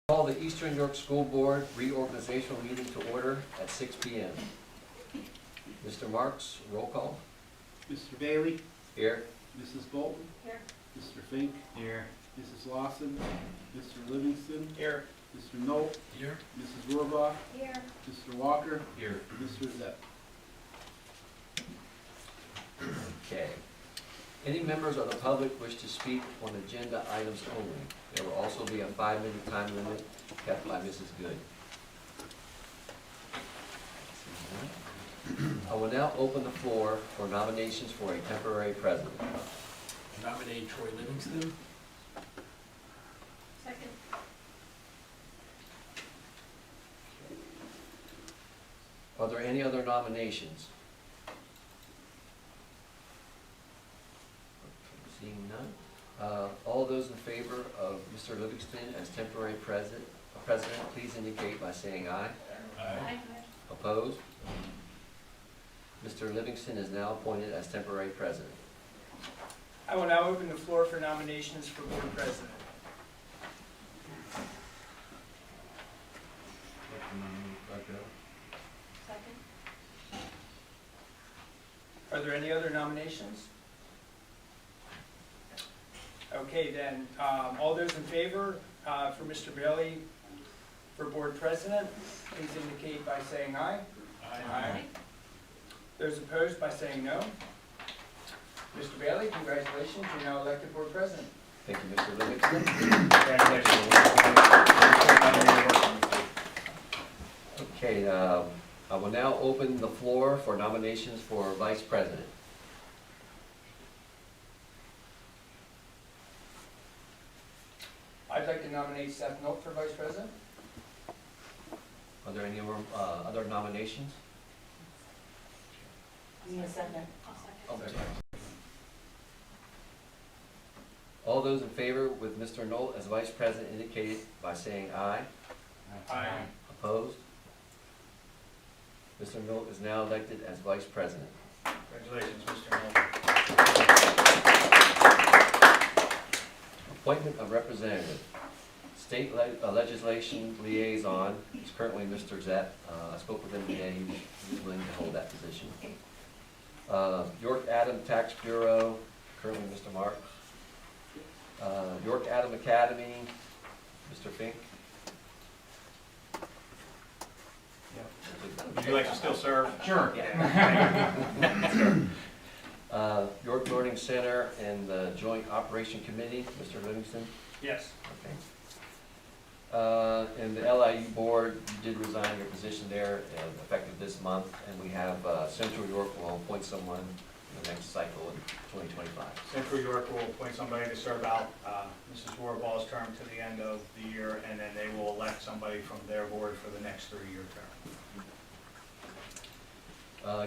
Call the Eastern York School Board Reorganization meeting to order at 6 p.m. Mr. Marks, roll call. Mr. Bailey? Here. Mrs. Bolton? Here. Mr. Fink? Here. Mrs. Lawson? Mr. Livingston? Here. Mr. Knoll? Here. Mrs. Rohrbach? Here. Mr. Walker? Here. Mr. Zepp? Okay. Any members of the public wish to speak on agenda items only. There will also be a 5-minute time limit kept by Mrs. Good. I will now open the floor for nominations for a temporary president. Nominate Troy Livingston. Second. Are there any other nominations? Seeing none. All those in favor of Mr. Livingston as temporary president, please indicate by saying aye. Aye. Opposed? Mr. Livingston is now appointed as temporary president. I will now open the floor for nominations for board president. Second. Are there any other nominations? Okay, then, all those in favor for Mr. Bailey for board president, please indicate by saying aye. Aye. Those opposed by saying no. Mr. Bailey, congratulations, you're now elected board president. Thank you, Mr. Livingston. Okay, I will now open the floor for nominations for vice president. I'd like to nominate Seth Knoll for vice president. Are there any other nominations? Need a second? I'll second. All those in favor with Mr. Knoll as vice president indicated by saying aye. Aye. Opposed? Mr. Knoll is now elected as vice president. Congratulations, Mr. Knoll. Appointment of representative. State legislation liaison is currently Mr. Zepp. I spoke with him today. He's willing to hold that position. York Adam Tax Bureau, currently Mr. Marks. York Adam Academy, Mr. Fink. Would you like to still serve? Sure. York Learning Center and the Joint Operation Committee, Mr. Livingston. Yes. Okay. And the LIU board, you did resign your position there, effective this month, and we have Central York will appoint someone in the next cycle in 2025. Central York will appoint somebody to serve out Mrs. Rohrbach's term to the end of the year, and then they will elect somebody from their board for the next 3-year term.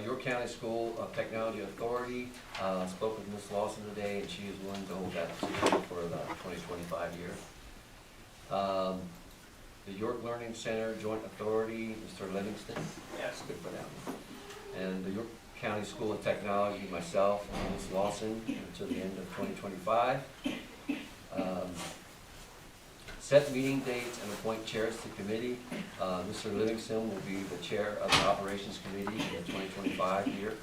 York County School of Technology Authority, spoke with Ms. Lawson today, and she is willing to hold that position for the 2025 year. The York Learning Center Joint Authority, Mr. Livingston. Yes. Good for them. And the York County School of Technology, myself and Ms. Lawson, until the end of 2025. Set meeting dates and appoint chairs to committee. Mr. Livingston will be the chair of the Operations Committee in the 2025 year.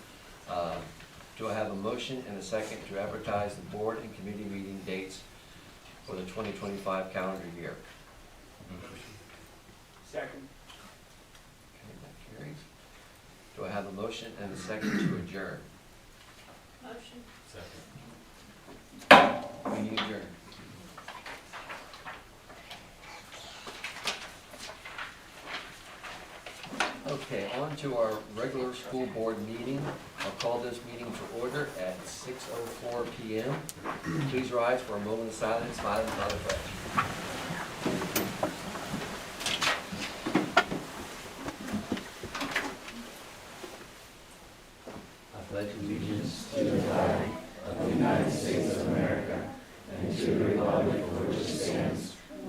Do I have a motion and a second to advertise the board and committee meeting dates for the 2025 calendar year? Second. Okay, that carries. Do I have a motion and a second to adjourn? Motion. Second. Meeting adjourned. Okay, on to our regular school board meeting. I'll call this meeting to order at 6:04 p.m. Please rise for a moment of silence, followed by the pledge. I pledge allegiance to the flag of the United States of America and to the republic for which it stands,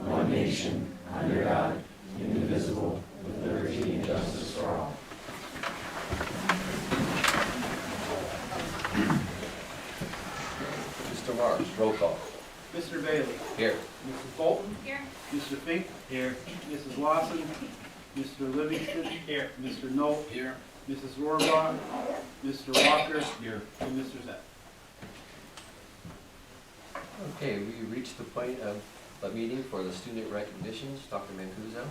one nation, under God, indivisible, with liberty and justice for all. Mr. Marks, roll call. Mr. Bailey? Here. Mrs. Bolton? Here. Mr. Fink? Here. Mrs. Lawson? Mr. Livingston? Here. Mr. Knoll? Here. Mrs. Rohrbach? Mr. Walker? Here. And Mr. Zett. Okay, we reached the point of the meeting for the student recognitions. Dr. Mancuso?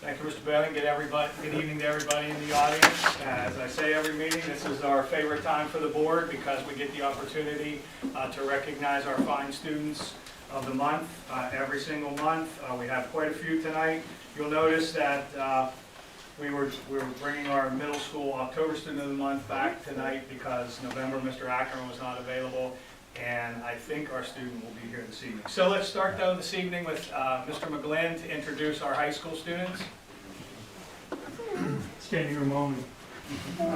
Thank you, Mr. Bailey. Good evening to everybody in the audience. As I say every meeting, this is our favorite time for the board because we get the opportunity to recognize our fine students of the month, every single month. We have quite a few tonight. You'll notice that we were bringing our middle school October student of the month back tonight because November Mr. Ackerman was not available, and I think our student will be here this evening. So let's start though this evening with Mr. McGlynn to introduce our high school students. Standing room only. I'll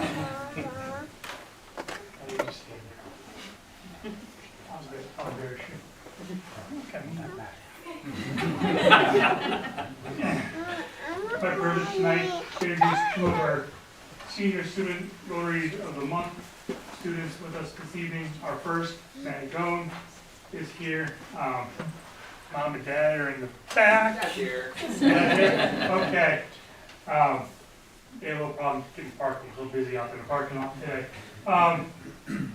embarrass you. My privilege tonight to introduce two of our senior student Rotary of the Month students with us this evening. Our first, Maddie Goen, is here. Mom and Dad are in the back. Here. Okay. They had a little problem getting parked, a little busy out there in the parking lot today.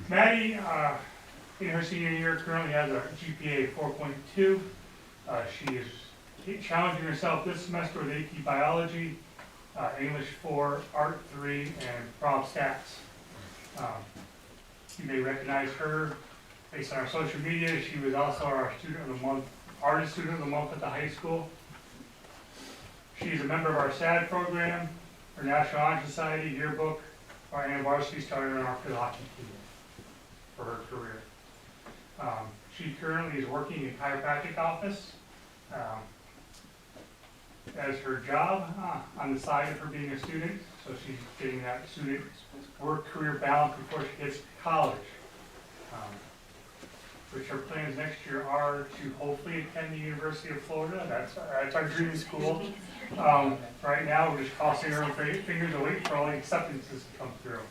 Maddie, in her senior year, currently has a GPA of 4.2. She is challenging herself this semester with AP Biology, English 4, Art 3, and Prop Stats. You may recognize her based on our social media. She was also our Student of the Month, Artist Student of the Month at the high school. She is a member of our SAD program, our National Honor Society yearbook, and varsity starter in our field hockey team for her career. She currently is working in chiropractic office as her job on the side of her being a student, so she's getting that student work-career balance before she gets to college. Which her plans next year are to hopefully attend the University of Florida. That's our dream school. Right now, we're just crossing our fingers and waiting for all the acceptances to come through.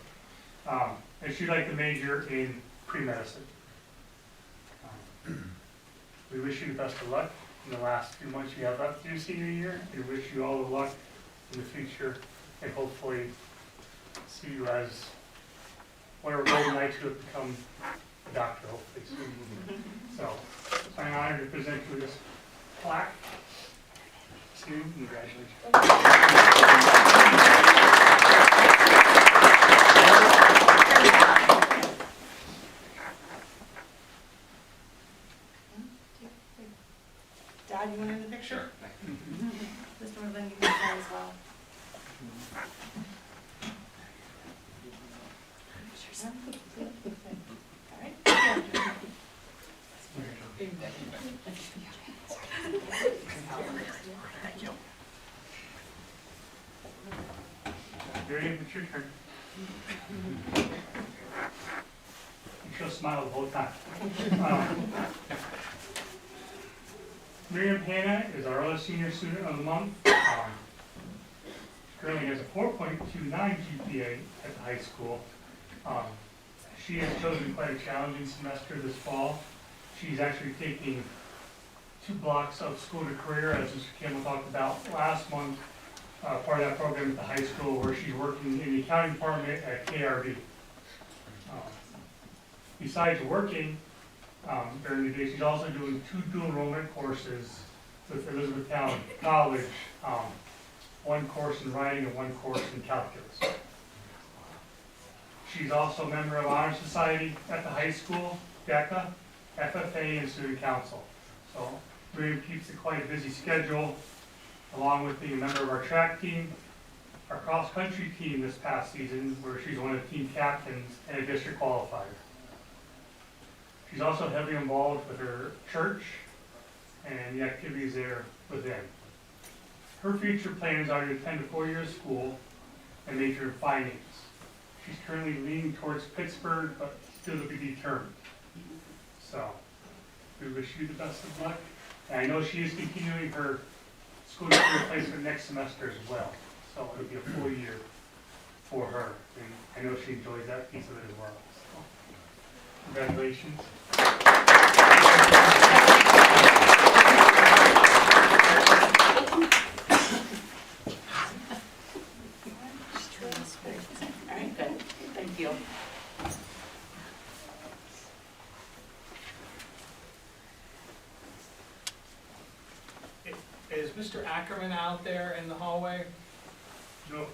And she'd like to major in pre-medicine. We wish you the best of luck in the last few months you have left to your senior year. We wish you all the luck in the future, and hopefully see you as one of our golden knights who have become a doctor, hopefully soon. So, I'm honored to present you this plaque. Sue, congratulations. Dad, you want in the picture? Mr. McGlynn, you can sign as well. All right. Miriam, it's your turn. You should smile the whole time. Miriam Hanna is our other senior student of the month. Currently has a 4.29 GPA at the high school. She has chosen quite a challenging semester this fall. She's actually taking 2 blocks of school to career, as Mr. Campbell talked about last month, part of that program at the high school where she's working in the accounting department at KRB. Besides working during the day, she's also doing 2 dual enrollment courses with Elizabethtown College, 1 course in writing and 1 course in calculus. She's also a member of Honor Society at the high school, DECA, FFA, and Student Council. So Miriam keeps a quite busy schedule, along with being a member of our track team, our cross-country team this past season, where she's one of the team captains and a district qualifier. She's also heavily involved with her church and the activities there within. Her future plans are to attend a 4-year school and major in finance. She's currently leaning towards Pittsburgh, but still to be determined. So, we wish you the best of luck. And I know she is continuing her school career placement next semester as well. So it'll be a full year for her. And I know she enjoys that piece of it as well. So, congratulations. Mr. Ackerman out there in the hallway? No.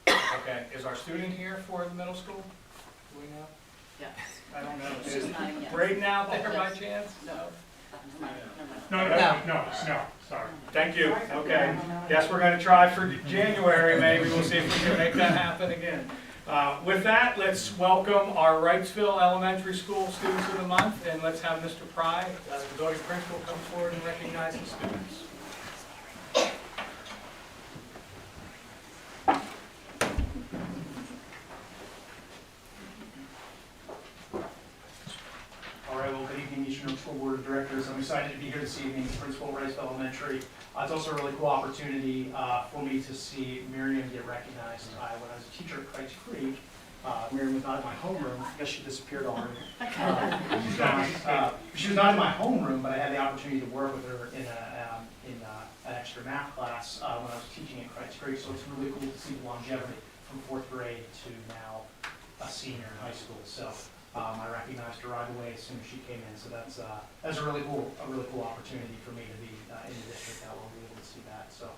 Okay, is our student here for the middle school? Do we know? Yes. I don't know. She's Is not in yet. Braden out there by chance? No. No, sorry. Thank you, okay. Guess we're gonna try for January, maybe, we'll see if we can make that happen again. With that, let's welcome our Wrightsville Elementary School Students of the Month, and let's have Mr. Pry, the building principal, come forward and recognize the students. All right, well, good evening, Eastern Oak School Board of Directors. I'm excited to be here this evening, Principal of Wrightsville Elementary. It's also a really cool opportunity for me to see Miriam get recognized. When I was a teacher at Craig's Creek, Miriam was not in my homeroom. I guess she disappeared already. She was not in my homeroom, but I had the opportunity to work with her in an extra math class when I was teaching at Craig's Creek. So it's really cool to see the longevity from 4th grade to now a senior in high school. So I recognized her right away as soon as she came in. So that's a really cool opportunity for me to be in the district that will be able to see that. So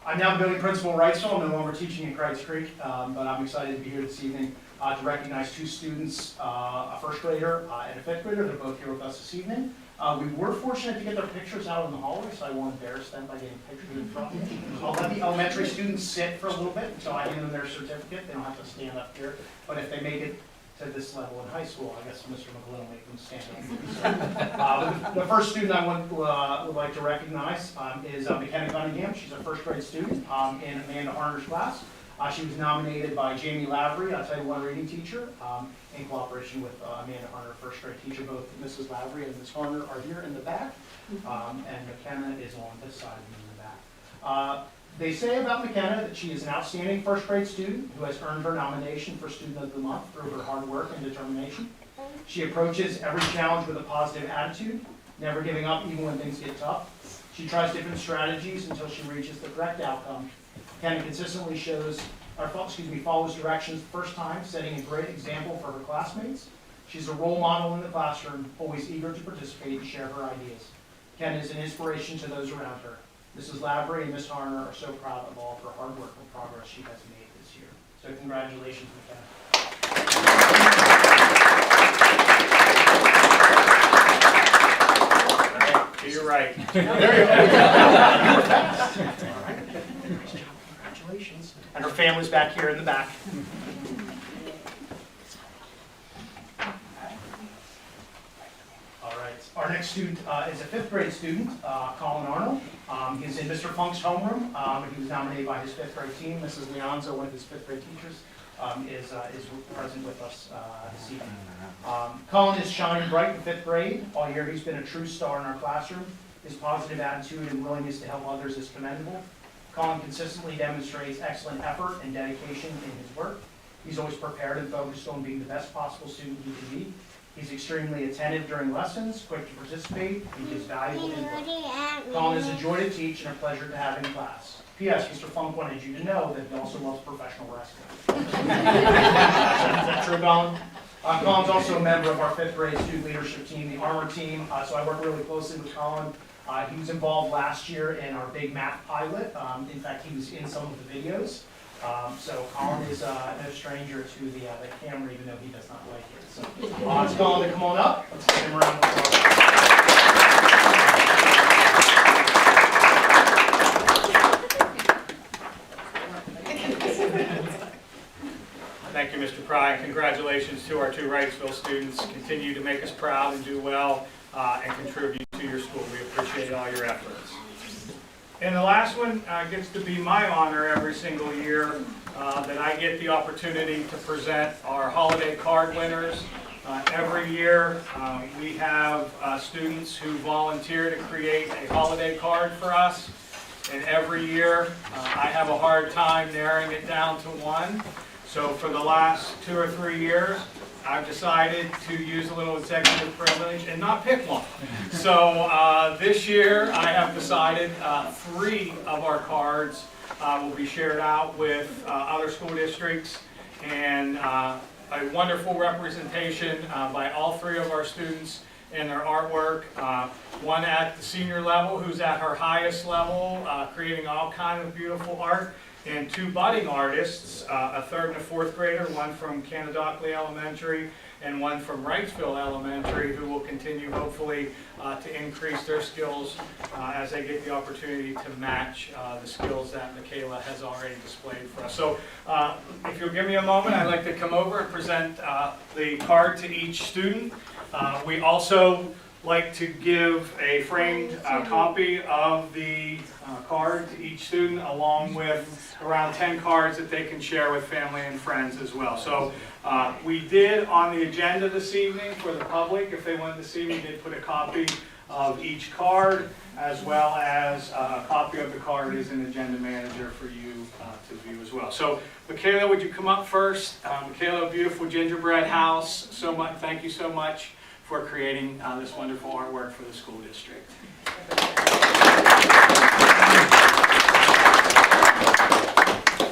I'm now the building principal at Wrightsville. I'm no longer teaching at Craig's Creek, but I'm excited to be here this evening to recognize 2 students, a 1st grader and a 5th grader. They're both here with us this evening. We were fortunate to get their pictures out in the hallway, so I won't embarrass them by getting pictures in front of me. I'll let the elementary students sit for a little bit until I hand them their certificate. They don't have to stand up here, but if they make it to this level in high school, I guess Mr. McGlynn will make them stand up. The first student I would like to recognize is McKenna Cunningham. She's a 1st grade student in Amanda Harner's class. She was nominated by Jamie Lavery, a Title I reading teacher, in cooperation with Amanda Harner, 1st grade teacher. Both Mrs. Lavery and Ms. Harner are here in the back, and McKenna is on this side of me in the back. They say about McKenna that she is an outstanding 1st grade student who has earned her nomination for Student of the Month through her hard work and determination. She approaches every challenge with a positive attitude, never giving up even when things get tough. She tries different strategies until she reaches the correct outcome. McKenna consistently follows directions the first time, setting a great example for her classmates. She's a role model in the classroom, always eager to participate and share her ideas. McKenna is an inspiration to those around her. Mrs. Lavery and Ms. Harner are so proud of all of her hard work and progress she has made this year. So congratulations, McKenna. To your right. There you go. All right. Nice job. Congratulations. And her family's back here in the back. All right. Our next student is a 5th grade student, Colin Arnold. He's in Mr. Funk's homeroom. He was nominated by his 5th grade team. Mrs. Leonzo, one of his 5th grade teachers, is present with us this evening. Colin is shining bright in 5th grade. All year he's been a true star in our classroom. His positive attitude and willingness to help others is commendable. Colin consistently demonstrates excellent effort and dedication in his work. He's always prepared and focused on being the best possible student he can be. He's extremely attentive during lessons, quick to participate, and gives valuable input. Colin is a joy to teach and a pleasure to have in class. P.S. Mr. Funk wanted you to know that he also loves professional wrestling. Is that true, Colin? Colin's also a member of our 5th grade student leadership team, the Armor team, so I work really closely with Colin. He was involved last year in our big math pilot. In fact, he was in some of the videos. So Colin is no stranger to the camera, even though he does not like it. So it's Colin to come on up. Let's get him around. Thank you, Mr. Pry. Congratulations to our 2 Wrightsville students. Continue to make us proud and do well and contribute to your school. We appreciate all your efforts. And the last one gets to be my honor every single year that I get the opportunity to present our holiday card winners. Every year we have students who volunteer to create a holiday card for us. And every year I have a hard time narrowing it down to one. So for the last 2 or 3 years, I've decided to use a little executive privilege and not pick one. So this year I have decided 3 of our cards will be shared out with other school districts, and a wonderful representation by all 3 of our students in their artwork. One at the senior level, who's at her highest level, creating all kind of beautiful art. And two budding artists, a third and a fourth grader, one from Canadockley Elementary and one from Wrightsville Elementary, who will continue hopefully to increase their skills as they get the opportunity to match the skills that Michaela has already displayed for us. So if you'll give me a moment, I'd like to come over and present the card to each student. We also like to give a framed copy of the card to each student, along with around 10 cards that they can share with family and friends as well. So we did on the agenda this evening for the public, if they wanted to see, we did put a copy of each card, as well as a copy of the card is an agenda manager for you to view as well. So Michaela, would you come up first? Michaela, beautiful gingerbread house. So much, thank you so much for creating this wonderful artwork for the school district.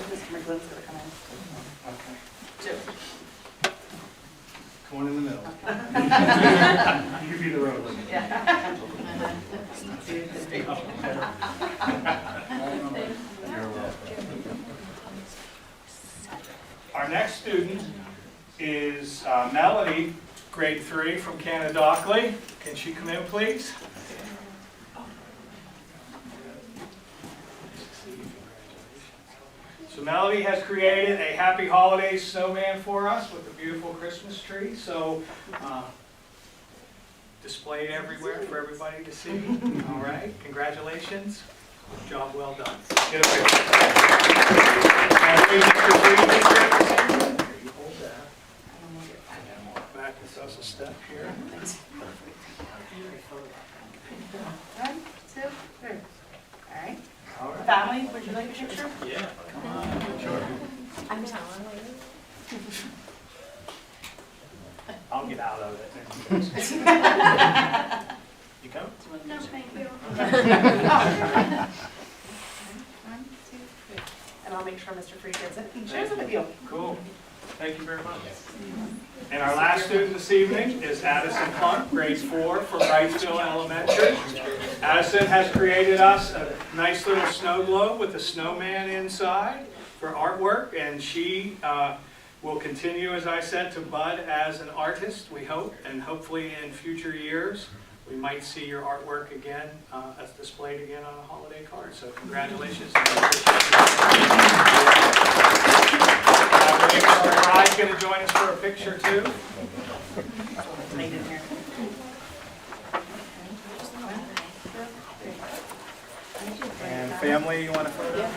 Mr. McGlynn's gonna come in. Okay. Going in the middle. You could be the road lady. Yeah. Our next student is Melody, grade 3 from Canadockley. Can she come in, please? So Melody has created a Happy Holidays snowman for us with a beautiful Christmas tree. So displayed everywhere for everybody to see. All right, congratulations. Job well done. Get a picture. And we Mr. Green, here, you hold that. And then walk back with us a step here. 1, 2, 3. All right. All right. Family, would you like a picture? Yeah, come on. Sure. I'm telling I'll get out of it. You come? you. No, thank you. 1, 2, 3. And I'll make sure Mr. Freed gets it and shares it with you. Cool. Thank you very much. And our last student this evening is Addison Plunk, grade 4 from Wrightsville Elementary. Addison has created us a nice little snow globe with a snowman inside for artwork, and she will continue, as I said, to bud as an artist, we hope, and hopefully in future years we might see your artwork again as displayed again on a holiday card. So congratulations. Rye's going to join us for a picture too. Made in here. And family, you want to photo?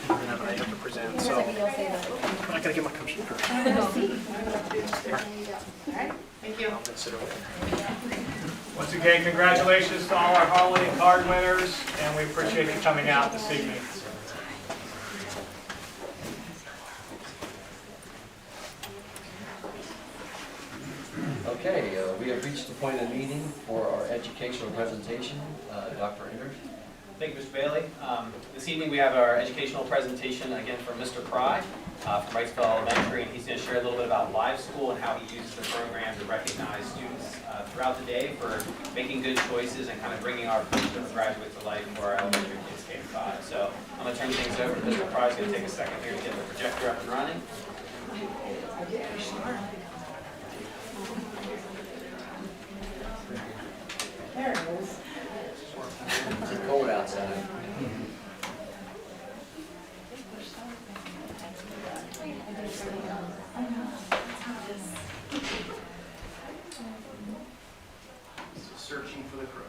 I have to present, so I'm not going to get my computer. All right, thank you. Once again, congratulations to all our holiday card winners, and we appreciate you coming out this evening. Okay, we have reached the point of the meeting for our educational presentation. Dr. Enders. Thank you, Mr. Bailey. This evening we have our educational presentation again from Mr. Pry from Wrightsville Elementary, and he's going to share a little bit about Live School and how he uses the program to recognize students throughout the day for making good choices and kind of bringing our graduates to life for our elementary kids K-5. So I'm going to turn things over to Mr. Pry. He's going to take a second here to get the projector up and running. There it is. It's cold outside. Searching for the Chromecast.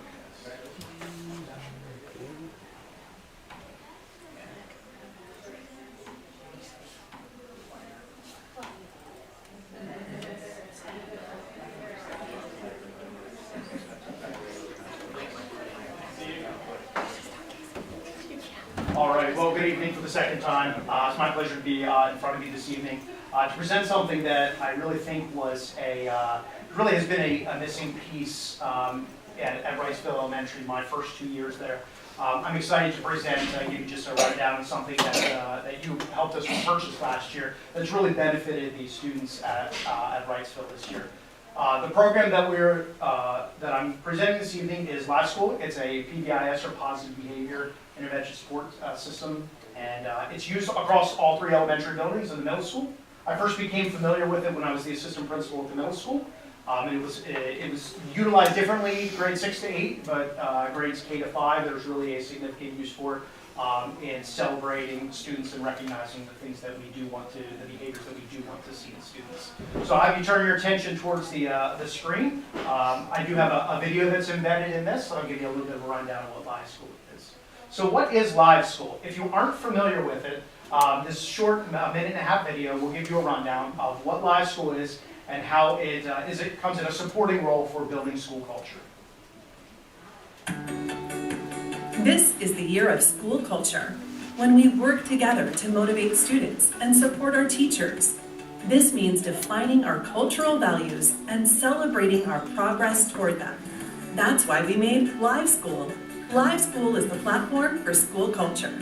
All right, well, good evening for the second time. It's my pleasure to be in front of you this evening to present something that I really think was really has been a missing piece at Wrightsville Elementary my first 2 years there. I'm excited to present you just a rundown of something that you helped us purchase last year that's really benefited the students at Wrightsville this year. The program that I'm presenting this evening is Live School. It's a PBIS, or Positive Behavior Intervention Support System, and it's used across all 3 elementary buildings in the middle school. I first became familiar with it when I was the assistant principal at the middle school. It was utilized differently, grades 6 to 8, but grades K to 5, there's really a significant use for it in celebrating students and recognizing the things that we do want to, the behaviors that we do want to see in students. So I'll have you turn your attention towards the screen. I do have a video that's embedded in this, so I'll give you a little bit of a rundown of what Live School is. So what is Live School? If you aren't familiar with it, this short minute-and-a-half video will give you a rundown of what Live School is and how it comes in a supporting role for building school culture. This is the year of school culture, when we work together to motivate students and support our teachers. This means defining our cultural values and celebrating our progress toward them. That's why we made Live School. Live School is the platform for school culture.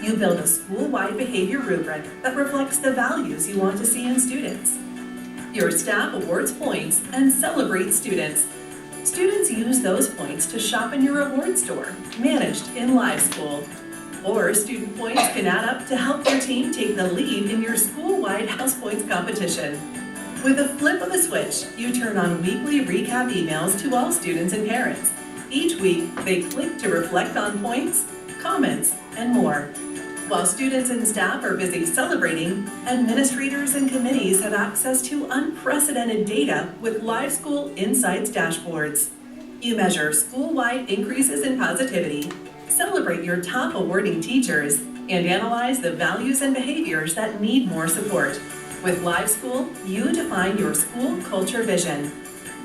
You build a school-wide behavior rubric that reflects the values you want to see in students. Your staff awards points and celebrates students. Students use those points to shop in your reward store, managed in Live School. Or student points can add up to help your team take the lead in your school-wide house points competition. With a flip of a switch, you turn on weekly recap emails to all students and parents. Each week, they click to reflect on points, comments, and more. While students and staff are busy celebrating, administrators and committees have access to unprecedented data with Live School Insights dashboards. You measure school-wide increases in positivity, celebrate your top awarding teachers, and analyze the values and behaviors that need more support. With Live School, you define your school culture vision.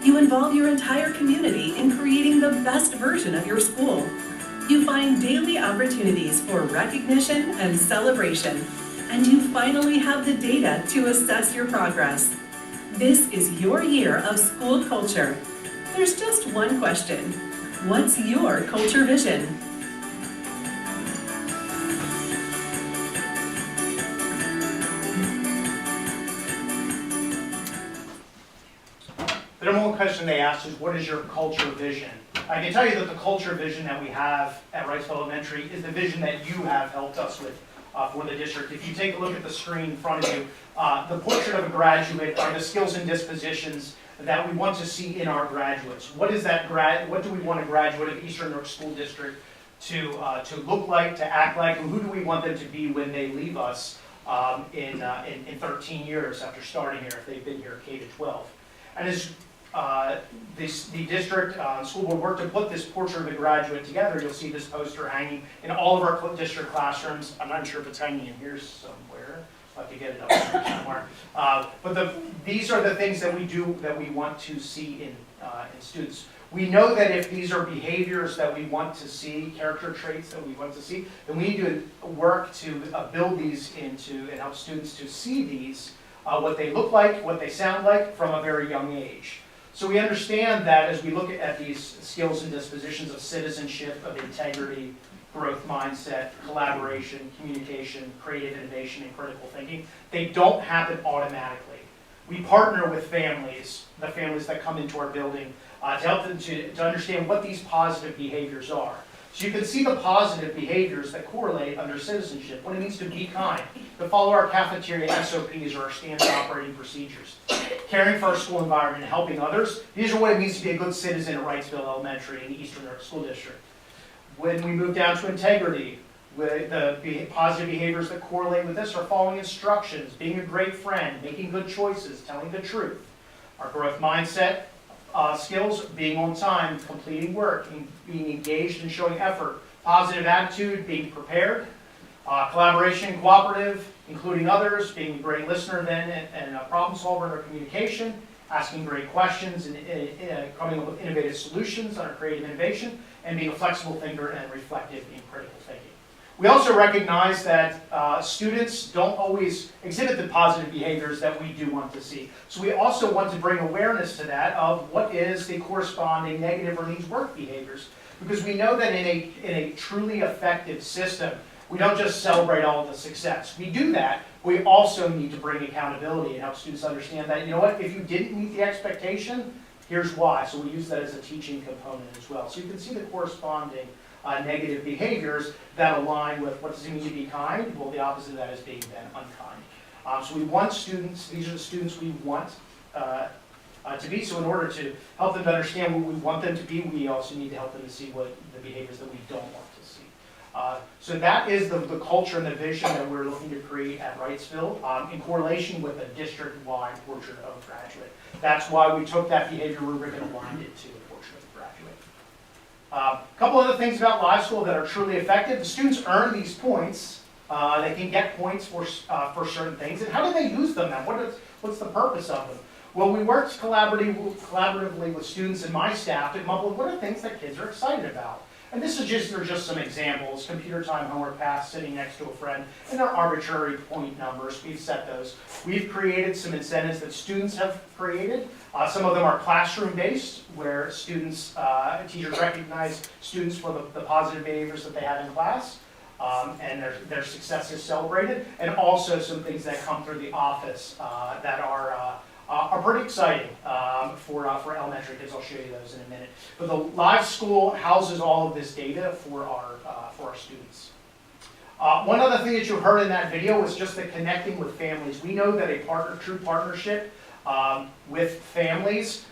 You involve your entire community in creating the best version of your school. You find daily opportunities for recognition and celebration, and you finally have the data to assess your progress. This is your year of school culture. There's just one question. What's your culture vision? The number one question they asked is, what is your culture vision? I can tell you that the culture vision that we have at Wrightsville Elementary is the vision that you have helped us with for the district. If you take a look at the screen in front of you, the portrait of a graduate are the skills and dispositions that we want to see in our graduates. What is that what do we want a graduate of Eastern Newark School District to look like, to act like, and who do we want them to be when they leave us in 13 years after starting here, if they've been here K to 12. And as the district school board worked to put this portrait of the graduate together, you'll see this poster hanging in all of our district classrooms. I'm not sure if it's hanging in here somewhere. I'll have to get it up here somewhere. But these are the things that we do that we want to see in students. We know that if these are behaviors that we want to see, character traits that we want to see, then we need to work to build these into and help students to see these, what they look like, what they sound like from a very young age. So we understand that as we look at these skills and dispositions of citizenship, of integrity, growth mindset, collaboration, communication, creative innovation, and critical thinking, they don't happen automatically. We partner with families, the families that come into our building, to help them to understand what these positive behaviors are. So you can see the positive behaviors that correlate under citizenship, what it means to be kind, to follow our cafeteria SOPs or our standard operating procedures, caring for our school environment and helping others. These are what it means to be a good citizen at Wrightsville Elementary in the Eastern Newark School District. When we move down to integrity, the positive behaviors that correlate with this are following instructions, being a great friend, making good choices, telling the truth. Our growth mindset skills, being on time, completing work, being engaged and showing effort. Positive attitude, being prepared. Collaboration, cooperative, including others, being a great listener then and a problem solver in our communication, asking great questions and coming up with innovative solutions on our creative innovation, and being a flexible thinker and reflective in critical thinking. We also recognize that students don't always exhibit the positive behaviors that we do want to see. So we also want to bring awareness to that of what is the corresponding negative or needs work behaviors. because we know that in a truly effective system, we don't just celebrate all of the success. We do that. We also need to bring accountability and help students understand that, you know what, if you didn't meet the expectation, here's why. So we use that as a teaching component as well. So you can see the corresponding negative behaviors that align with what does it mean to be kind? Well, the opposite of that is being then unkind. So we want students, these are the students we want to be. So in order to help them to understand what we want them to be, we also need to help them to see what the behaviors that we don't want to see. So that is the culture and the vision that we're looking to create at Wrightsville in correlation with a district-wide portrait of graduate. That's why we took that behavior rubric and aligned it to a portrait of graduate. A couple other things about live school that are truly effective. The students earn these points. They can get points for certain things. And how do they use them then? What's the purpose of them? Well, we worked collaboratively with students and my staff to come up with what are things that kids are excited about. And this is just some examples. Computer time, homework pass, sitting next to a friend, and they're arbitrary point numbers. We've set those. We've created some incentives that students have created. Some of them are classroom-based, where students, teachers recognize students for the positive behaviors that they have in class, and their success is celebrated. And also some things that come through the office that are pretty exciting for elementary kids. I'll show you those in a minute. But the live school houses all of this data for our students. One other thing that you heard in that video was just the connecting with families. We know that a true partnership with families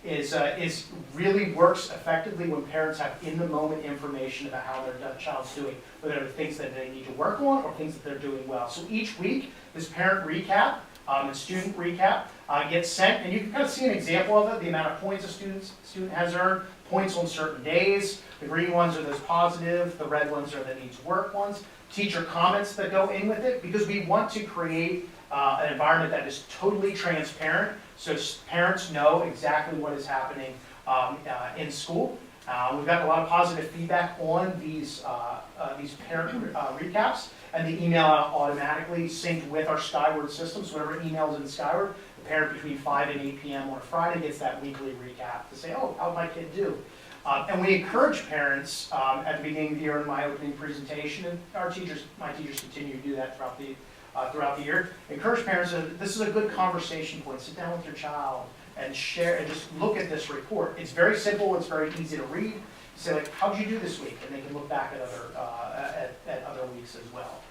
is really works effectively when parents have in-the-moment information about how their child's doing, whether they're things that they need to work on or things that they're doing well. So each week, this parent recap and student recap gets sent, and you can kind of see an example of it, the amount of points a student has earned, points on certain days. The green ones are those positive, the red ones are the needs work ones. Teacher comments that go in with it, because we want to create an environment that is totally transparent, so parents know exactly what is happening in school. We've got a lot of positive feedback on these parent recaps, and the email automatically synced with our Skyward system. So whatever emails in Skyward, the parent between 5 and 8 p.m. on a Friday gets that weekly recap to say, oh, how'd my kid do? And we encourage parents at the beginning of the year in my opening presentation, and my teachers continue to do that throughout the year. Encourage parents that this is a good conversation point. Sit down with your child and share, and just look at this report. It's very simple. It's very easy to read. Say, like, how'd you do this week? And they can look back at other weeks as well.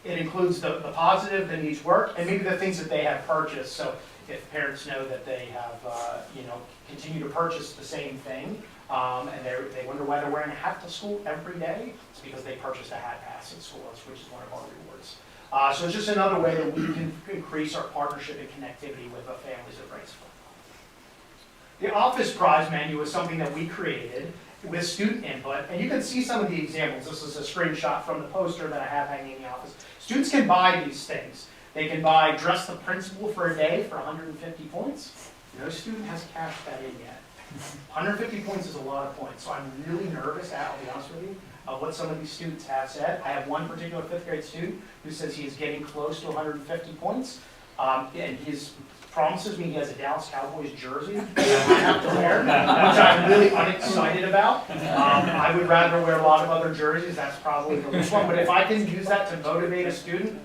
It includes the positive, the needs work, and maybe the things that they have purchased. So if parents know that they have, continue to purchase the same thing, and they wonder why they're wearing a hat to school every day, it's because they purchased a hat pass at school, which is one of our rewards. So it's just another way that we can increase our partnership and connectivity with the families at Wrightsville. The office prize menu is something that we created with student input, and you can see some of the examples. This is a screenshot from the poster that I have hanging in the office. Students can buy these things. They can buy Dress the Principal for a day for 150 points. No student has cashed that in yet. 150 points is a lot of points, so I'm really nervous, I'll be honest with you, of what some of these students have said. I have one particular 5th grade student who says he is getting close to 150 points, and he promises me he has a Dallas Cowboys jersey I have to wear, which I'm really unexcited about. I would rather wear a lot of other jerseys. That's probably the least one. But if I can use that to motivate a student,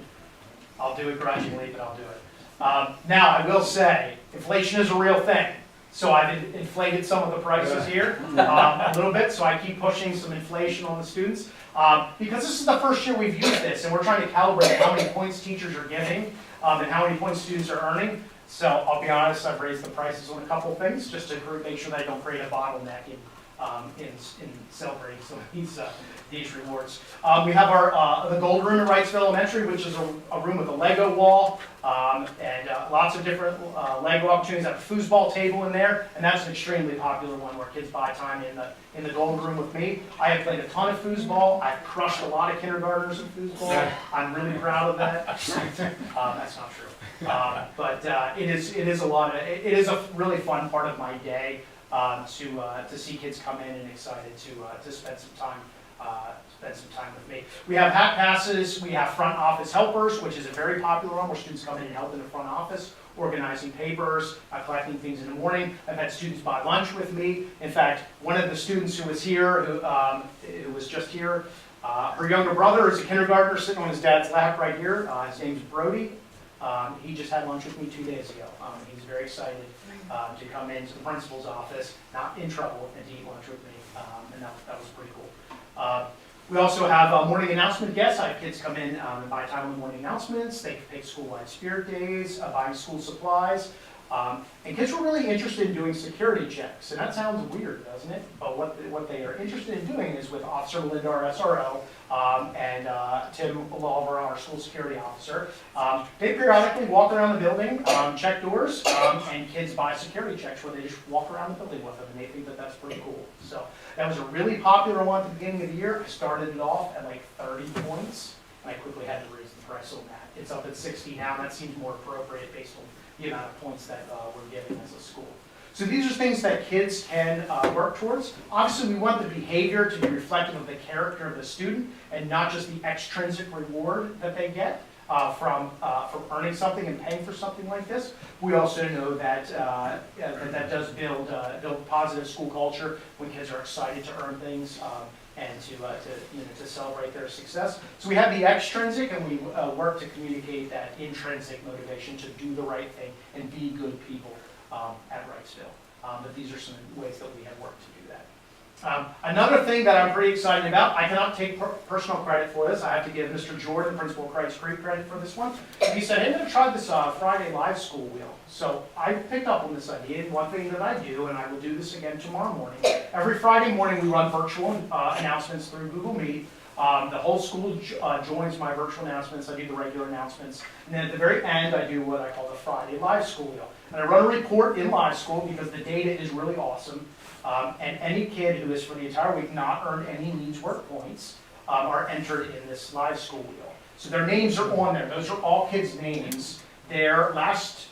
I'll do it grudgingly, but I'll do it. Now, I will say, inflation is a real thing. So I've inflated some of the prices here a little bit, so I keep pushing some inflation on the students. Because this is the first year we've used this, and we're trying to calibrate how many points teachers are giving and how many points students are earning. So I'll be honest, I've raised the prices on a couple things just to make sure that I don't create a bottleneck in celebrating some of these rewards. We have the Gold Room at Wrightsville Elementary, which is a room with a Lego wall and lots of different Lego opportunities. I have a foosball table in there, and that's an extremely popular one where kids buy time in the Gold Room with me. I have played a ton of foosball. I've crushed a lot of kindergartners in foosball. I'm really proud of that. That's not true. But it is a really fun part of my day to see kids come in and excited to spend some time spend some time with me. We have hat passes, we have front office helpers, which is a very popular one, where students come in and help in the front office, organizing papers, collecting things in the morning. I've had students buy lunch with me. In fact, one of the students who was here, who was just here, her younger brother is a kindergartner sitting on his dad's lap right here. His name's Brody. He just had lunch with me 2 days ago. He's very excited to come into the principal's office, not in trouble, and to eat lunch with me, and that was pretty cool. We also have morning announcement guests. I have kids come in and buy time on morning announcements. They can pick school-wide spirit days, buying school supplies. And kids were really interested in doing security checks. And that sounds weird, doesn't it? But what they are interested in doing is with Officer Linda, our SRO, and Tim Lawver, our school security officer. They periodically walk around the building, check doors, and kids buy security checks where they just walk around the building with them, and they think that that's pretty cool. So that was a really popular one at the beginning of the year. I started it off at like 30 points, and I quickly had to raise the price on that. It's up at 60 now, and that seems more appropriate based on the amount of points that we're giving as a school. So these are things that kids can work towards. Obviously, we want the behavior to be reflective of the character of the student and not just the extrinsic reward that they get from earning something and paying for something like this. We also know that that does build positive school culture when kids are excited to earn things and to celebrate their success. So we have the extrinsic, and we work to communicate that intrinsic motivation to do the right thing and be good people at Wrightsville. But these are some ways that we have worked to do that. Another thing that I'm pretty excited about, I cannot take personal credit for this. I have to give Mr. Jordan, principal of Crites Creek, credit for this one. He said, hey, I'm going to try this Friday live school wheel. So I picked up on this idea, and one thing that I do, and I will do this again tomorrow morning, every Friday morning we run virtual announcements through Google Meet. The whole school joins my virtual announcements. I do the regular announcements. And then at the very end, I do what I call the Friday live school wheel. And I run a report in live school because the data is really awesome. And any kid who has for the entire week not earned any needs work points are entered in this live school wheel. So their names are on there. Those are all kids' names. Their last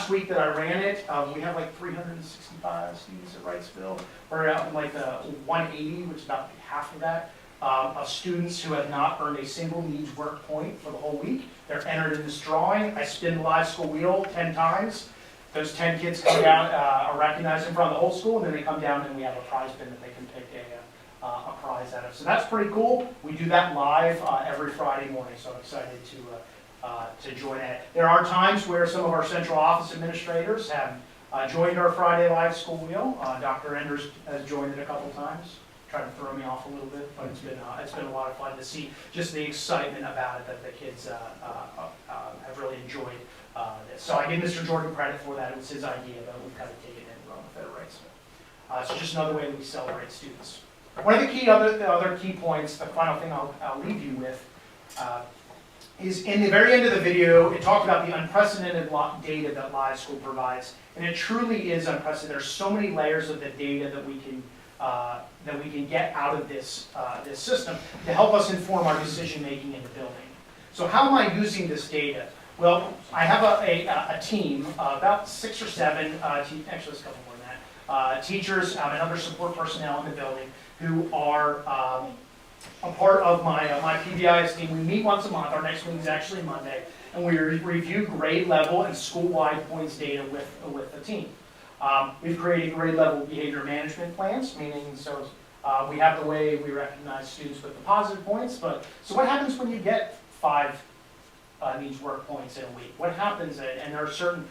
week that I ran it, we have like 365 students at Wrightsville. We're at like 180, which is about half of that, of students who have not earned a single needs work point for the whole week. They're entered in this drawing. I spin the live school wheel 10 times. Those 10 kids come down, are recognized in front of the whole school, and then they come down and we have a prize bin that they can pick a prize out of. So that's pretty cool. We do that live every Friday morning, so I'm excited to join that. There are times where some of our central office administrators have joined our Friday live school wheel. Dr. Enders has joined it a couple times, trying to throw me off a little bit, but it's been a lot of fun to see just the excitement about it that the kids have really enjoyed. So I give Mr. Jordan credit for that. It was his idea, but we've kind of taken it and run with it at Wrightsville. So just another way that we celebrate students. One of the other key points, the final thing I'll leave you with, is in the very end of the video, it talked about the unprecedented data that live school provides, and it truly is unprecedented. There's so many layers of the data that we can get out of this system to help us inform our decision making in the building. So how am I using this data? Well, I have a team, about 6 or 7, actually there's a couple more than that, teachers and other support personnel in the building who are a part of my PBIS team. We meet once a month. Our next meeting is actually Monday, and we review grade level and school-wide points data with the team. We've created grade level behavior management plans, meaning we have the way we recognize students with the positive points, so what happens when you get 5 needs work points in a week? What happens? And there are certain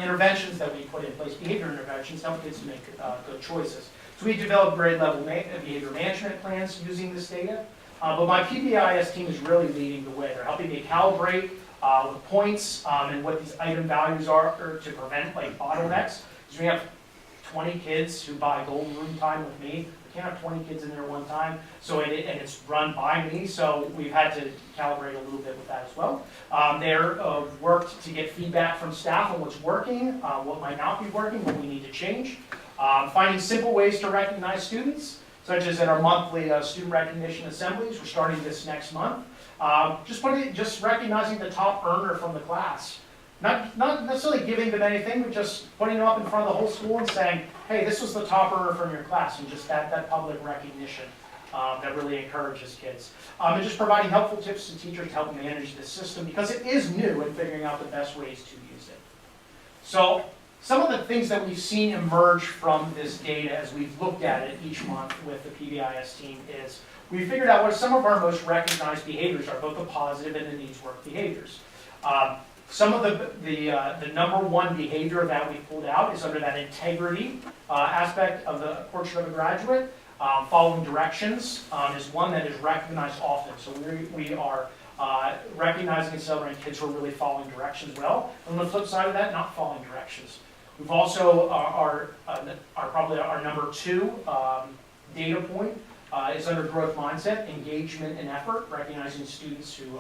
interventions that we put in place, behavior interventions, to help kids make good choices. So we develop grade level behavior management plans using this data. But my PBIS team is really leading the way. They're helping me calibrate the points and what these item values are to prevent like bottlenecks. Because we have 20 kids who buy gold room time with me. We can't have 20 kids in there one time, and it's run by me, so we've had to calibrate a little bit with that as well. They're worked to get feedback from staff on what's working, what might not be working, what we need to change. Finding simple ways to recognize students, such as at our monthly student recognition assemblies. We're starting this next month. Just recognizing the top earner from the class. Not necessarily giving them anything, but just putting them up in front of the whole school and saying, hey, this was the top earner from your class, and just that public recognition that really encourages kids. And just providing helpful tips to teachers to help manage this system because it is new and figuring out the best ways to use it. So some of the things that we've seen emerge from this data as we've looked at it each month with the PBIS team is we figured out what some of our most recognized behaviors are, both the positive and the needs work behaviors. Some of the number one behavior that we pulled out is under that integrity aspect of the portrait of a graduate. Following directions is one that is recognized often. So we are recognizing and celebrating kids who are really following directions well. And on the flip side of that, not following directions. We've also, probably our number two data point is under growth mindset, engagement and effort, recognizing students who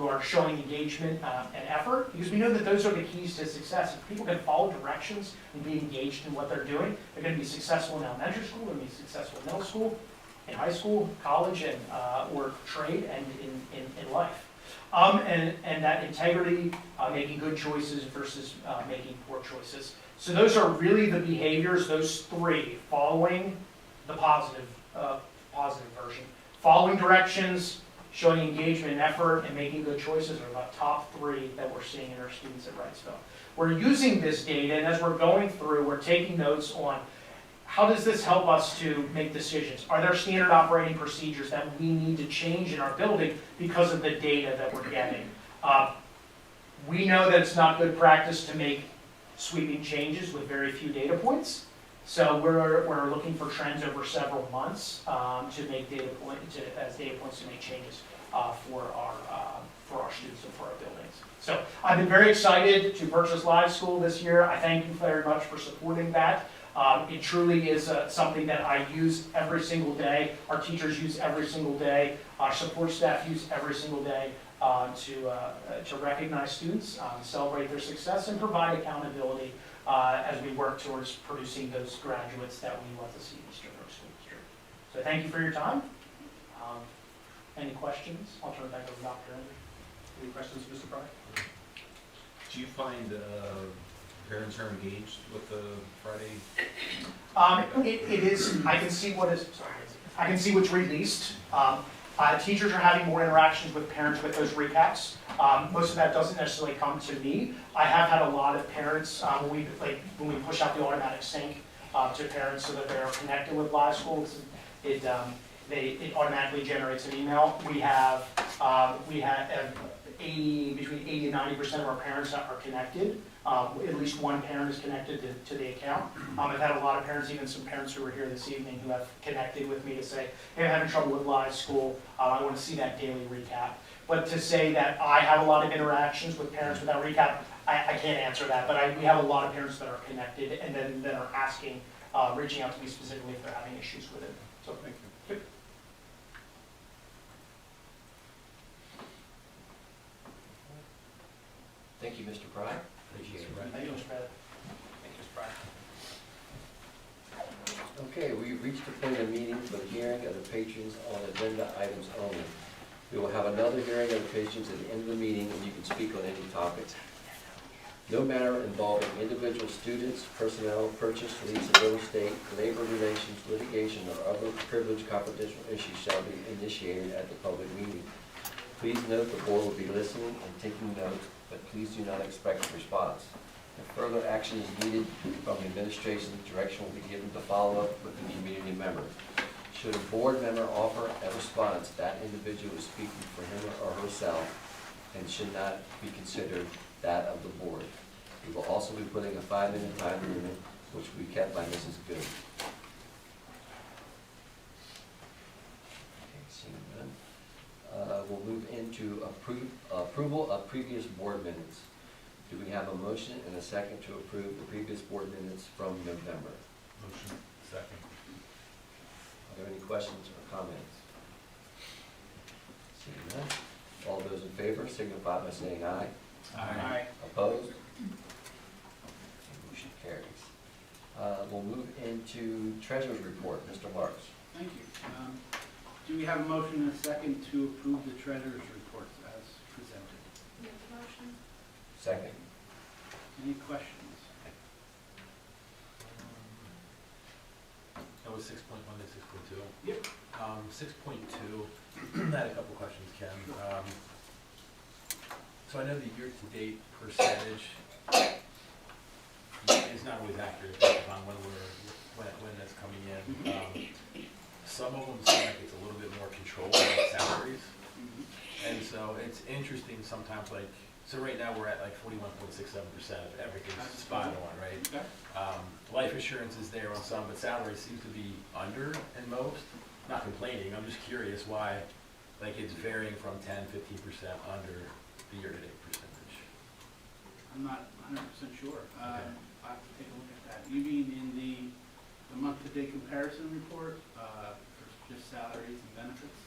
are showing engagement and effort, because we know that those are the keys to success. If people can follow directions and be engaged in what they're doing, they're going to be successful in elementary school, they're going to be successful in middle school, in high school, college, and or trade, and in life. And that integrity, making good choices versus making poor choices. So those are really the behaviors, those three, following the positive version. Following directions, showing engagement and effort, and making good choices are about top three that we're seeing in our students at Wrightsville. We're using this data, and as we're going through, we're taking notes on how does this help us to make decisions? Are there standard operating procedures that we need to change in our building because of the data that we're getting? We know that it's not good practice to make sweeping changes with very few data points. So we're looking for trends over several months to make data points to make changes for our students and for our buildings. So I've been very excited to purchase Live School this year. I thank you very much for supporting that. It truly is something that I use every single day. Our teachers use every single day. Our support staff use every single day to recognize students, celebrate their success, and provide accountability as we work towards producing those graduates that we want to see in Eastern Brook School District. So thank you for your time. Any questions? I'll turn it back over to Dr. Andrews. Any questions, Mr. Fry? Do you find parents are engaged with the Friday? It is. I can see what is. Sorry, I can see what's released. Teachers are having more interactions with parents with those recaps. Most of that doesn't necessarily come to me. I have had a lot of parents when we push out the automatic sync to parents so that they are connected with Live School. It automatically generates an email. We have between 80 and 90% of our parents are connected. At least one parent is connected to the account. I've had a lot of parents, even some parents who are here this evening, who have connected with me to say, hey, I'm having trouble with Live School. I want to see that daily recap. But to say that I have a lot of interactions with parents with that recap, I can't answer that. But we have a lot of parents that are connected and then that are asking, reaching out to me specifically if they're having issues with it. So thank you. Thank you, Mr. Pryor. Appreciate it. Thank you, Mr. President. Thank you, Mr. Fry. Okay, we reached the point of the meeting for the hearing of the patrons on agenda items only. We will have another hearing of the patrons at the end of the meeting, and you can speak on any topic. No matter involving individual students, personnel, purchase, lease of real estate, labor relations, litigation, or other privileged confidential issues shall be initiated at the public meeting. Please note the board will be listening and taking notes, but please do not expect a response. If further action is needed from the administration, direction will be given to follow up with the community member. Should a board member offer a response, that individual is speaking for him or herself and should not be considered that of the board. We will also be putting a 5-minute time limit, which will be kept by Mrs. Good. Okay, seeing none. We'll move into approval of previous board minutes. Do we have a motion and a second to approve the previous board minutes from November? Motion. Second. Are there any questions or comments? Seeing none. All those in favor signify by saying aye. Aye. Opposed? Motion carries. We'll move into treasurer's report. Mr. Marks. Thank you. Do we have a motion and a second to approve the treasurer's reports as presented? Make the motion. Second. Any questions? That was 6.1 to 6.2? Yep. 6.2, I had a couple questions, Ken. So I know the year-to-date percentage is not always accurate based on when that's coming in. Some of them seem like it's a little bit more controlled like salaries. And so it's interesting sometimes, like, so right now we're at like 41.67%, everything's spot on, right? Okay. Life insurance is there on some, but salary seems to be under in most. Not complaining, I'm just curious why, like, it's varying from 10, 15% under the year-to-date percentage. I'm not 100% sure. Okay. I'll have to take a look at that. You mean in the month-to-date comparison report, for just salaries and benefits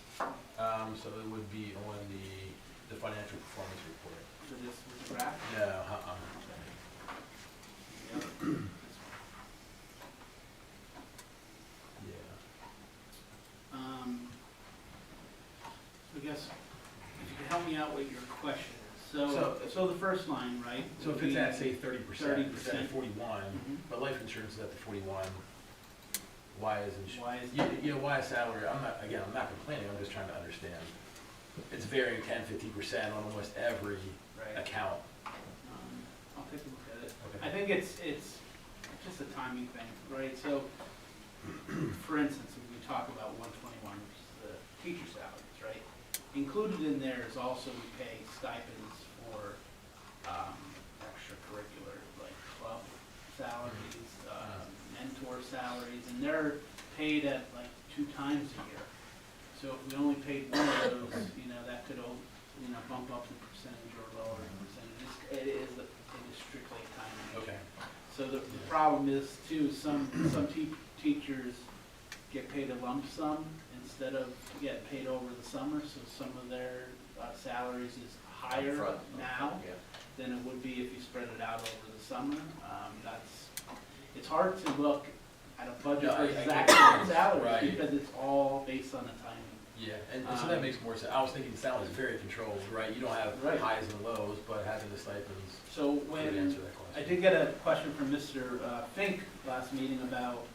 So it would be on the financial performance report. for this graph? No, Yeah. I guess if you could help me out with your question. So the first line, right? So if it's at, say, 30%, it's at 30%. 41, but life insurance is at the 41, why isn't, Why is why is salary, I'm not complaining, I'm just trying to understand. It's varying 10, 15% on almost every right? account. I'll take a look at it. Okay. I think it's just a timing thing, right? So, for instance, if we talk about 121, which is the teacher salaries, right? Included in there is also we pay stipends for extracurricular, like club salaries, mentor salaries, and they're paid at like 2 times a year. So if we only paid one of those, that could, bump up the percentage or lower the percentage. It is strictly a timing issue. Okay. So the problem is too, some teachers get paid a lump sum instead of getting paid over the summer, so some of their salaries is higher Upfront, now yeah. than it would be if you spread it out over the summer. It's hard to look at a budget No, for I exactly get it. salaries Right. because it's all based on the timing. Yeah, and so that makes more sense. I was thinking salary is very controlled, right? You don't have Right. highs and lows, but having the stipends So could when, answer that I question. did get a question from Mr. Fink last meeting about,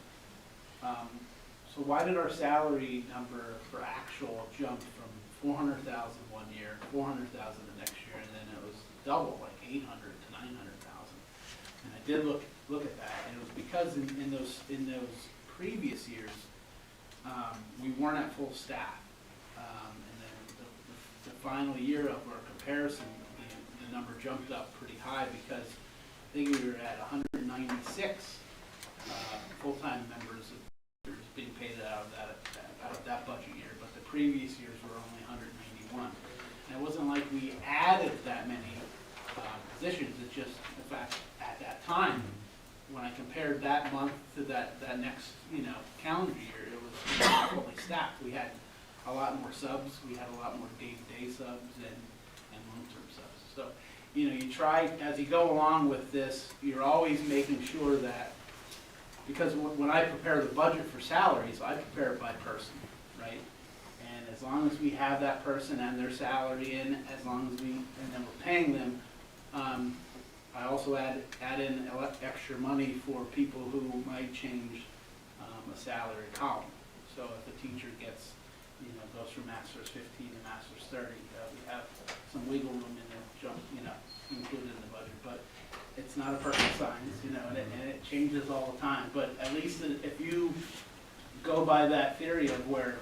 so why did our salary number for actual jump from 400,000 one year, 400,000 the next year, and then it was double, like 800 to 900,000? And I did look at that, and it was because in those previous years, we weren't at full staff. And then the final year of our comparison, the number jumped up pretty high because I think we were at 196 full-time members being paid out of that budget year, but the previous years were only 191. And it wasn't like we added that many positions, it's just the fact at that time, when I compared that month to that next calendar year, it was fully staffed. We had a lot more subs, we had a lot more day-to-day subs and long-term subs. So, you try, as you go along with this, you're always making sure that, because when I prepare the budget for salaries, I prepare it by person, right? And as long as we have that person and their salary in, and then we're paying them, I also add in extra money for people who might change a salary column. So if a teacher gets, goes from master's 15 to master's 30, we have some wiggle room in there, included in the budget. But it's not a perfect science, and it changes all the time. But at least if you go by that theory of where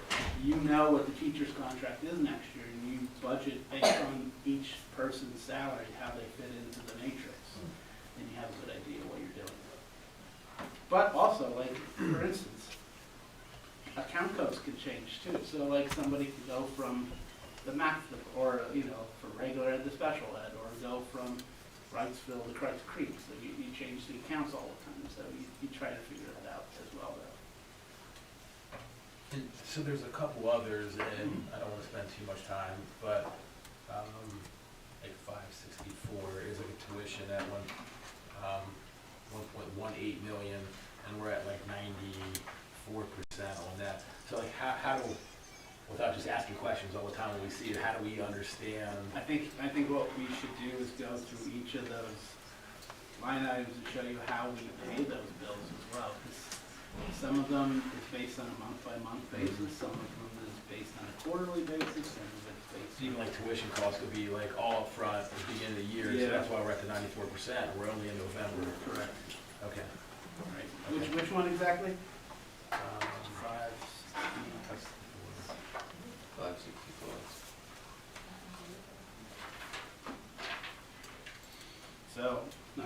what the teacher's contract is next year, and you budget based on each person's salary, how they fit into the matrix, then you have a good idea what you're doing. But also, like, for instance, account codes can change too. So like somebody could go from the math, or from regular ed to special ed, or go from Wrightsville to Christ Creek. So you change the accounts all the time. So you try to figure that out as well, though. And so there's a couple others, and I don't want to spend too much time, but like 564 is like a tuition at 1.18 million, and we're at like 94% on that. So like how do, without just asking questions all the time when we see it, how do we understand? I think what we should do is go through each of those line items and show you how we pay those bills as well. 'Cause Some of them is based on a month-by-month basis, some of them is based on a quarterly basis, some of it's based So even like tuition costs could be like all up front at the beginning of the year, Yeah. so that's why we're at the 94%, we're only in November. correct. Okay. Right. Which one exactly? 5, 564. So, all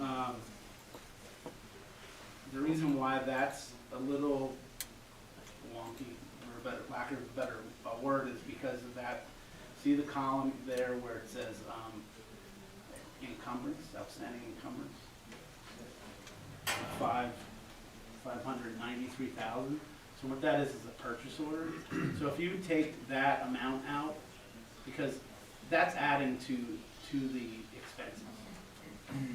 right. The reason why that's a little wonky, or better, lack of a better word, is because of that. See the column there where it says encumbrance, outstanding encumbrance? 593,000. So what that is a purchase order. So if you take that amount out, because that's adding to the expenses,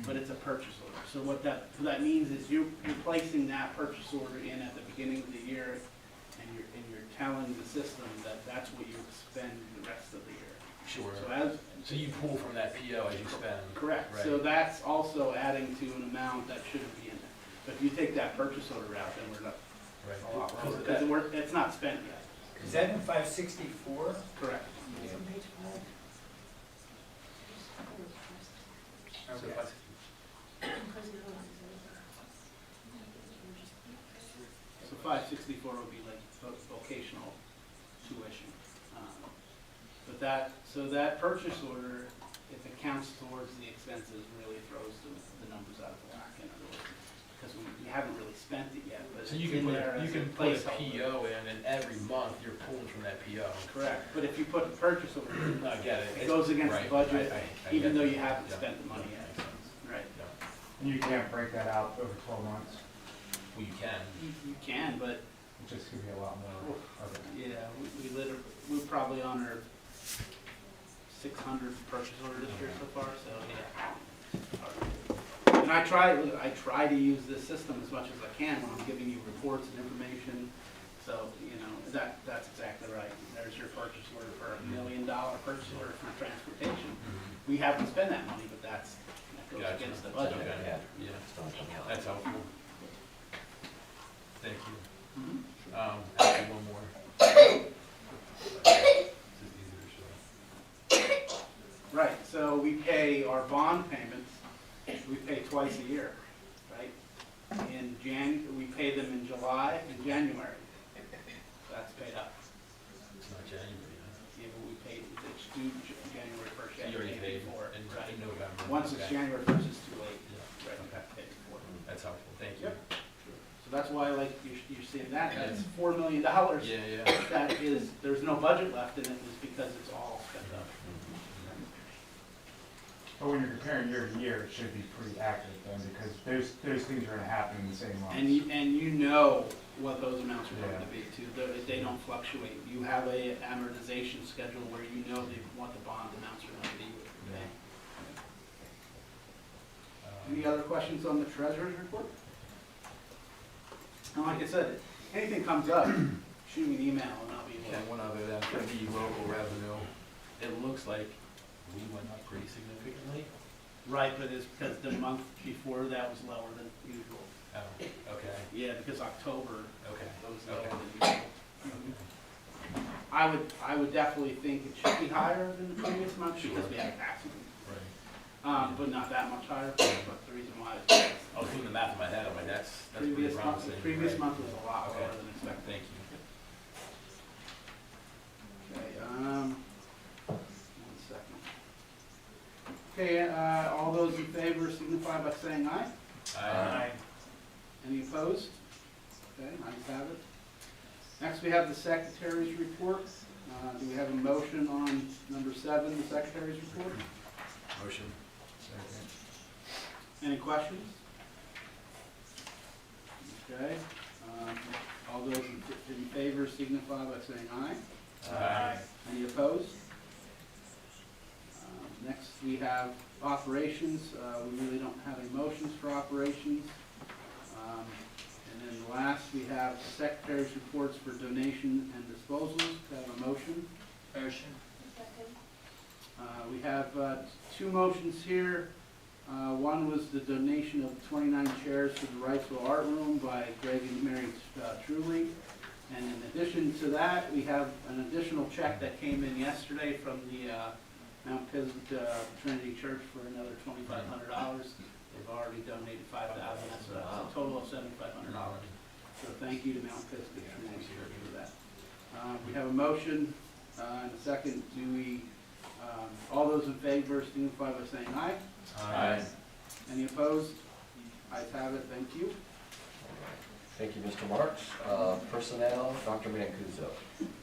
but it's a purchase order. So what that means is you're placing that purchase order in at the beginning of the year, and you're telling the system that that's what you expend the rest of the year. Sure. So So you pull from that PO as you spend? correct. Right. So that's also adding to an amount that shouldn't be in there. But if you take that purchase order out, then we're not Right. a lot lower, because it's not spent yet. Is that in 564? Correct. So Okay. if I- So 564 would be like vocational tuition. But that purchase order, if it counts towards the expenses, really throws the numbers out of whack, in other words, because we haven't really spent it yet, but So it's you can in put, there you as a can put a placeholder. PO in, and every month you're pulling from that PO. Correct, but if you put the purchase order, No, I get it. it goes against the Right. budget, I even get though it. you haven't Yeah. spent the money yet. Makes sense. Right. Yeah. And you can't break that out over 12 months, Well, you can. You can, but which is gonna be a lot more. Okay. yeah, we're probably on our 600 purchase order this year so far, so yeah. And I try to use this system as much as I can when I'm giving you reports and information. So, that's exactly right. There's your purchase order for $1 million purchase order for transportation. We haven't spent that money, but that goes Gotcha. against the budget. Okay. Yeah. Yeah, It's not coming out. that's helpful. Thank you. Mhm. Actually, one more. This is easier to show. Right, so we pay our bond payments, we pay twice a year, right? We pay them in July and January. That's paid up. It's not January, huh? Yeah, but we paid, it's due January 1st. So you already paid before, in right? November. Once it's Okay. January 1st, it's too late. Yeah. Right, you Okay. have to pay before. That's helpful, thank you. Yep. So that's why, like, you're seeing that's $4 million. Yeah, yeah. That is, there's no budget left in it, is because it's all spent up. But when you're comparing year to year, it should be pretty accurate then, because those things are gonna happen in the same months. And you know what those amounts are going to be too. They don't fluctuate. You have a amortization schedule where you know what the bond amounts are going to be. Any other questions on the treasurer's report? And like I said, anything comes up, shoot me an email and I'll be And one other, then, for the local revenue, it looks like we went up pretty significantly. right, but it's because the month before that was lower than usual. Oh, okay, Yeah, because October okay. was lower than usual. I would definitely think it should be higher than the previous month because we had a tax month. Right. But not that much higher, but the reason why is because I was doing the math in my head, I'm like, that's pretty previous month, promising. the previous right? month was a lot Okay. lower than expected. Thank you. Okay, 1 second. Okay, all those in favor signify by saying aye. Aye. Any opposed? Okay, ayes have it. Next, we have the secretary's report. Do we have a motion on number 7, the secretary's report? Motion. Any questions? Okay, all those in favor signify by saying aye. Aye. Any opposed? Next, we have operations. We really don't have any motions for operations. And then last, we have secretary's reports for donation and disposals. Do I have a motion? Motion. We have 2 motions here. One was the donation of 29 chairs to the Wrightsville Art Room by Greg and Mary Truly. And in addition to that, we have an additional check that came in yesterday from the Mount Pisgah Trinity Church for another $2,500. They've already donated $5,000, so that's a total of $7,500. So thank you to Mount Pisgah Trinity Church for that. We have a motion and a second. Do we, all those in favor signify by saying aye. Aye. Any opposed? Ayes have it, thank you. Thank you, Mr. Marks. Personnel, Dr. Mancuso.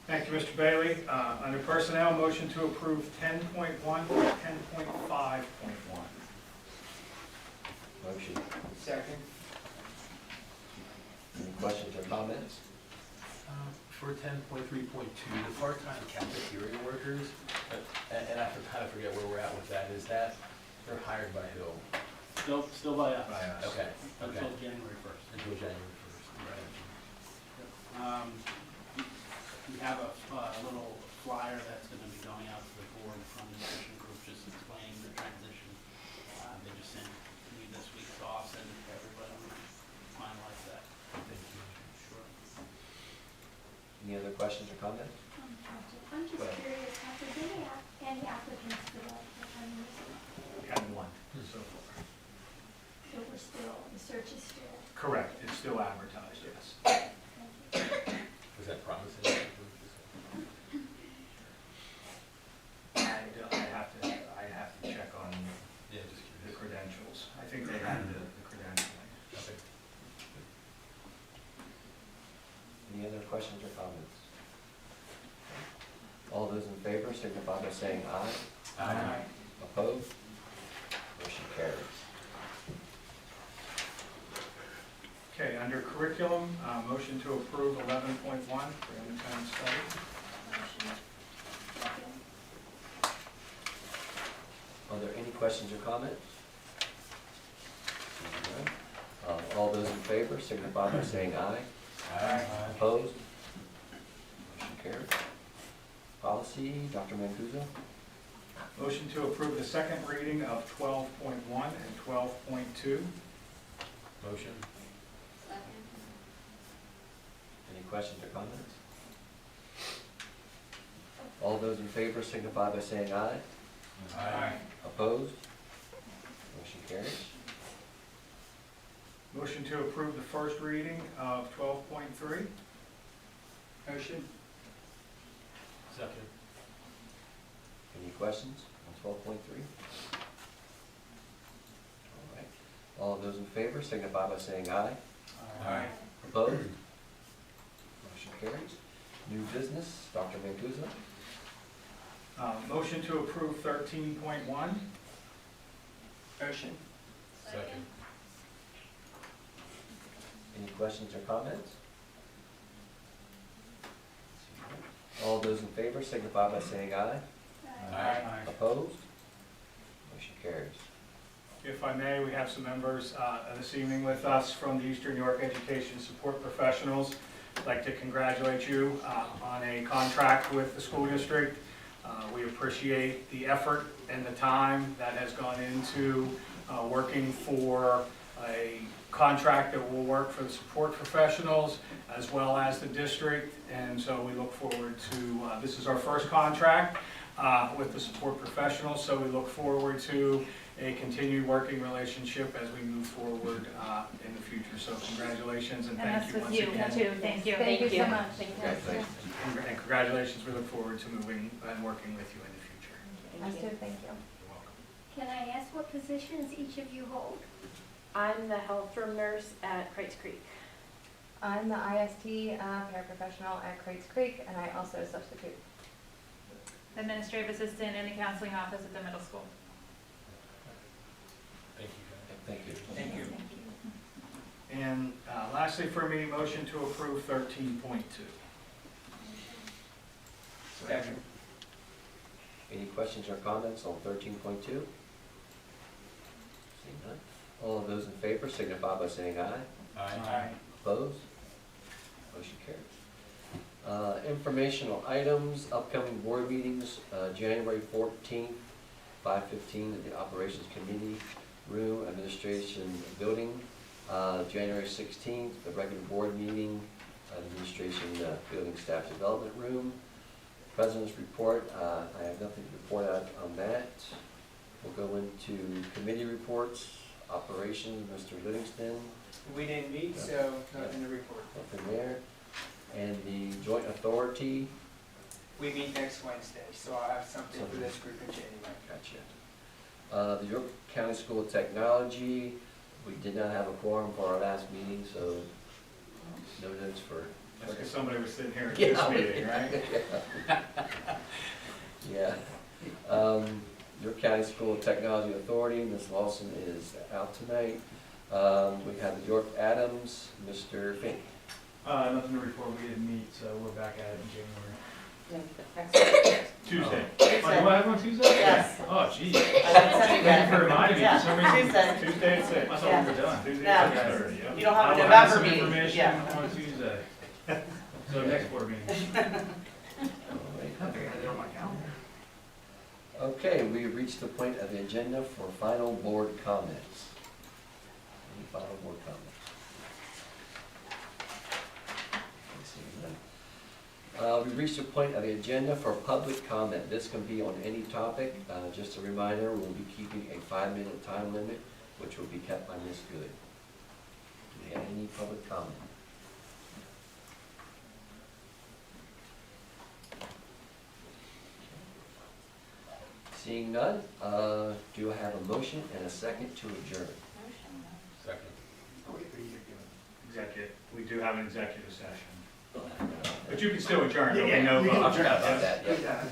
Thank you, Mr. Bailey. Under personnel, motion to approve 10.1 through 10.5.1. Motion. Second. Any questions or comments? For 10.3.2, the part-time cafeteria workers, and I kind of forget where we're at with that, is that they're hired by who? Still by us. Okay, okay. Until January 1st. Until January 1st. We have a little flyer that's going to be going out to the board from the nutrition group, just explaining the transition. They just sent me this week, so I'll send it to everybody and finalize that. Thank you. Sure. Any other questions or comments? I'm just curious, have there been any applicants for the full-time position? We had one so far. So we're still, the search is still. Correct, it's still advertised, yes. Thank you. Was that promising? I have to check on Yeah, just the curious. credentials. I think they had the credentialing. Okay. Any other questions or comments? All those in favor signify by saying aye. Aye. Opposed? Motion carries. Okay, under curriculum, motion to approve 11.1 for independent study. Motion. Second. Are there any questions or comments? All those in favor signify by saying aye. Aye. Opposed? Motion carries. Policy, Dr. Mancuso. Motion to approve the second reading of 12.1 and 12.2. Motion? Second. Any questions or comments? All those in favor signify by saying aye. Aye. Opposed? Motion carries. Motion to approve the first reading of 12.3. Motion. Second? Any questions on 12.3? All right. All of those in favor signify by saying aye. Aye. Opposed? Motion carries. New business, Dr. Mancuso. Motion to approve 13.1. Motion. Second? Any questions or comments? All those in favor signify by saying aye. Aye. Opposed? Motion carries. If I may, we have some members this evening with us from the Eastern New York Education Support Professionals. I'd like to congratulate you on a contract with the school district. We appreciate the effort and the time that has gone into working for a contract that will work for the support professionals as well as the district. And so we look forward to, this is our first contract with the support professionals, so we look forward to a continued working relationship as we move forward in the future. So congratulations and thank you once again. too, thank you. Thank you so much. Congratulations. And congratulations, we look forward to moving and working with you in the future. Us too, thank you. You're welcome. Can I ask what positions each of you hold? I'm the health room nurse at Crates Creek. I'm the IST paraprofessional at Crates Creek, and I also substitute. Administrative assistant in the counseling office at the middle school. Thank you, guys. Thank you. Thank you. And lastly for me, motion to approve 13.2. Second. Any questions or comments on 13.2? Seeing none. All of those in favor signify by saying aye. Aye. Opposed? Motion carries. Informational items, upcoming board meetings, January 14th, 5:15 at the Operations Committee room, administration building. January 16th, the regular board meeting, administration building staff development room. President's report, I have nothing to report out on that. We'll go into committee reports, operations, Mr. Livingston, We didn't meet, so nothing to report. nothing there. And the joint authority, We meet next Wednesday, so I'll have something for this group in January. gotcha. The York County School of Technology, we did not have a quorum for our last meeting, so no notes for. That's because somebody was sitting here at Yeah, this meeting, right? Yeah. York County School of Technology Authority, Ms. Lawson is out tonight. We have the York Adams, Mr. Fink. Nothing to report, we didn't meet, so we're back at it in January. Next week. Tuesday. Tuesday. Oh, do I have one Tuesday? Yes. Oh, geez. I didn't send you Thank you for that. reminding me, for some reason. Tuesday. Tuesday at 6. I thought we were done. Tuesday No. at 6:30, yep. You don't have a I will November some meeting. information Yeah. on Tuesday. So next board meeting. All right. I think I had it on my calendar. Okay, we have reached the point of the agenda for final board comments. Any final board comments? We've reached the point of the agenda for public comment. This can be on any topic. Just a reminder, we'll be keeping a 5-minute time limit, which will be kept by Ms. Good. Do we have any public comment? Seeing none, do I have a motion and a second to adjourn? Second. Executive, we do have an executive session. But you can still adjourn, there'll be no I vote. forgot about that, yeah. Yeah.